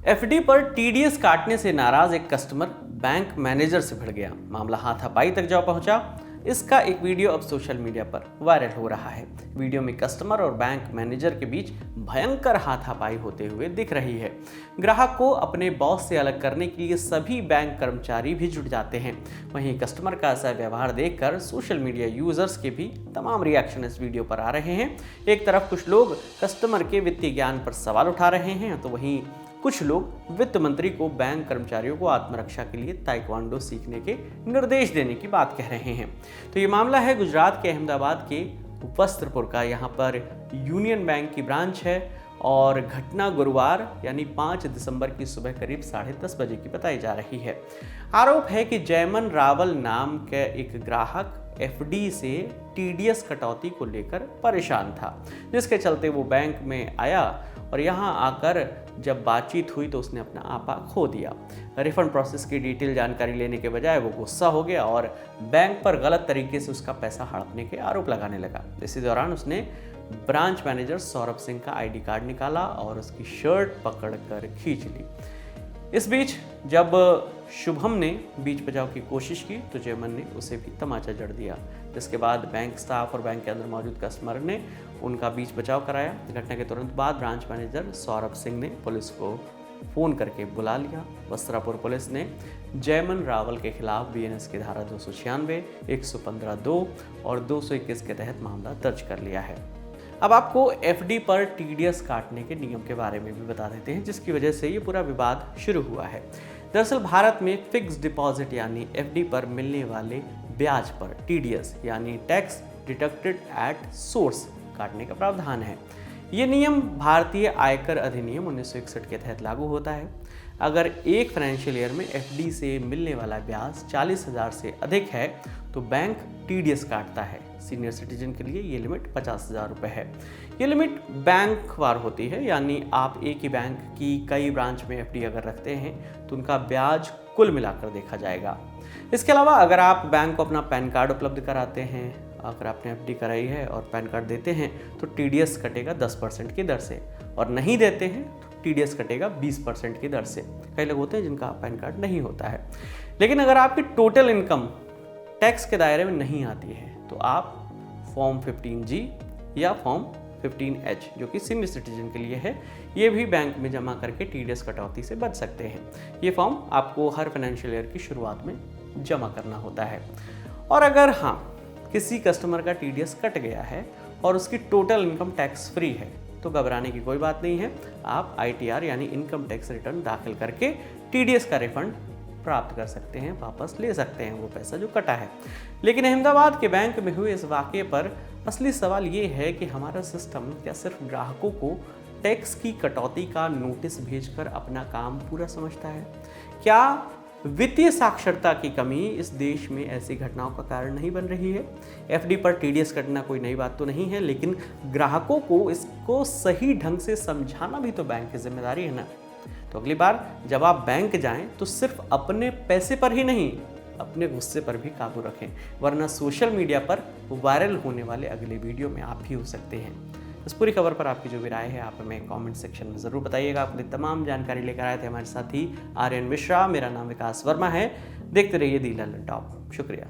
FD पर TDS काटने से नाराज एक कस्टमर बैंक मैनेजर से भिड़ गया। मामला हाथापाई तक जा पहुंचा। इसका एक वीडियो अब सोशल मीडिया पर वायरल हो रहा है। वीडियो में कस्टमर और बैंक मैनेजर के बीच भयंकर हाथापाई होते हुए दिख रही है। ग्राहक को अपने बॉस से अलग करने के लिए सभी बैंक कर्मचारी भी जुट जाते हैं। वहीं कस्टमर का ऐसा व्यवहार देखकर सोशल मीडिया यूजर्स के भी तमाम रिएक्शन इस वीडियो पर आ रहे हैं। एक तरफ कुछ लोग कस्टमर के वित्तीय ज्ञान पर सवाल उठा रहे हैं, तो वहीं कुछ लोग वित्त मंत्री को बैंक कर्मचारियों को आत्मरक्षा के लिए ताइक्वांडो सीखने के निर्देश देने की बात कह रहे हैं। तो ये मामला है गुजरात के अहमदाबाद के वस्त्रपुर का। यहाँ पर यूनियन बैंक की ब्रांच है और घटना गुरुवार यानी 5 दिसंबर की सुबह करीब 10:30 बजे की बताई जा रही है। आरोप है कि जयमन रावल नाम के एक ग्राहक एफडी से टीडीएस कटौती को लेकर परेशान था, जिसके चलते वो बैंक में आया और यहाँ आकर जब बातचीत हुई तो उसने अपना आपा खो दिया। रिफंड प्रोसेस की डिटेल जानकारी लेने के बजाय वो गुस्सा हो गया और बैंक पर गलत तरीके से उसका पैसा हड़पने के आरोप लगाने लगा। इसी दौरान उसने ब्रांच मैनेजर सौरभ सिंह का आईडी कार्ड निकाला और उसकी शर्ट पकड़कर खींच ली। इस बीच जब शुभम ने बीच बचाव की कोशिश की तो जयमन ने उसे भी तमाचा जड़ दिया, जिसके बाद बैंक स्टाफ और बैंक के अंदर मौजूद कस्टमर ने उनका बीच बचाव कराया। घटना के तुरंत बाद ब्रांच मैनेजर सौरभ सिंह ने पुलिस को फ़ोन करके बुला लिया। वस्त्रापुर पुलिस ने जयमन रावल के खिलाफ बीएनएस की धारा 296, 115(2) और 221 के तहत मामला दर्ज कर लिया है। अब आपको एफडी पर टीडीएस काटने के नियम के बारे में भी बता देते हैं, जिसकी वजह से ये पूरा विवाद शुरू हुआ है। दरअसल भारत में फिक्स्ड डिपॉजिट यानी एफडी पर मिलने वाले ब्याज पर टीडीएस यानी टैक्स डिडक्टेड एट सोर्स काटने का प्रावधान है। ये नियम भारतीय आयकर अधिनियम 1961 के तहत लागू होता है। अगर एक फाइनेंशियल ईयर में एफडी से मिलने वाला ब्याज 40,000 से अधिक है तो बैंक टीडीएस काटता है। सीनियर सिटीजन के लिए ये लिमिट 50,000 रुपये है। ये लिमिट बैंक वार होती है, यानी आप एक ही बैंक की कई ब्रांच में एफडी अगर रखते हैं तो उनका ब्याज कुल मिलाकर देखा जाएगा। इसके अलावा अगर आप बैंक को अपना पैन कार्ड उपलब्ध कराते हैं, अगर आपने एफडी कराई है और पैन कार्ड देते हैं तो टीडीएस कटेगा 10% की दर से, और नहीं देते हैं तो टीडीएस कटेगा 20% की दर से। कई लोग होते हैं जिनका पैन कार्ड नहीं होता है। लेकिन अगर आपकी टोटल इनकम टैक्स के दायरे में नहीं आती है तो आप फॉर्म 15G या फॉर्म 15H जो कि सीनियर सिटीजन के लिए है, ये भी बैंक में जमा करके टीडीएस कटौती से बच सकते हैं। ये फॉर्म आपको हर फाइनेंशियल ईयर की शुरुआत में जमा करना होता है। और अगर किसी कस्टमर का टीडीएस कट गया है और उसकी टोटल इनकम टैक्स फ्री है तो घबराने की कोई बात नहीं है। आप आईटीआर यानी इनकम टैक्स रिटर्न दाखिल करके टीडीएस का रिफंड प्राप्त कर सकते हैं, वापस ले सकते हैं वो पैसा जो कटा है। लेकिन अहमदाबाद के बैंक में हुए इस वाक़ये पर असली सवाल ये है कि हमारा सिस्टम क्या सिर्फ ग्राहकों को टैक्स की कटौती का नोटिस भेजकर अपना काम पूरा समझता है? क्या वित्तीय साक्षरता की कमी इस देश में ऐसी घटनाओं का कारण नहीं बन रही है? एफडी पर टीडीएस कटना कोई नई बात तो नहीं है, लेकिन ग्राहकों को इसको सही ढंग से समझाना भी तो बैंक की जिम्मेदारी है ना। तो अगली बार जब आप बैंक जाएं तो सिर्फ अपने पैसे पर ही नहीं, अपने गुस्से पर भी काबू रखें, वरना सोशल मीडिया पर वायरल होने वाले अगले वीडियो में आप भी हो सकते हैं। इस पूरी खबर पर आपकी जो भी राय है आप हमें कमेंट सेक्शन में ज़रूर बताइएगा। आपके लिए तमाम जानकारी लेकर आए थे हमारे साथी आर्यन मिश्रा। मेरा नाम विकास वर्मा है। देखते रहिए दी लंदन टॉप। शुक्रिया।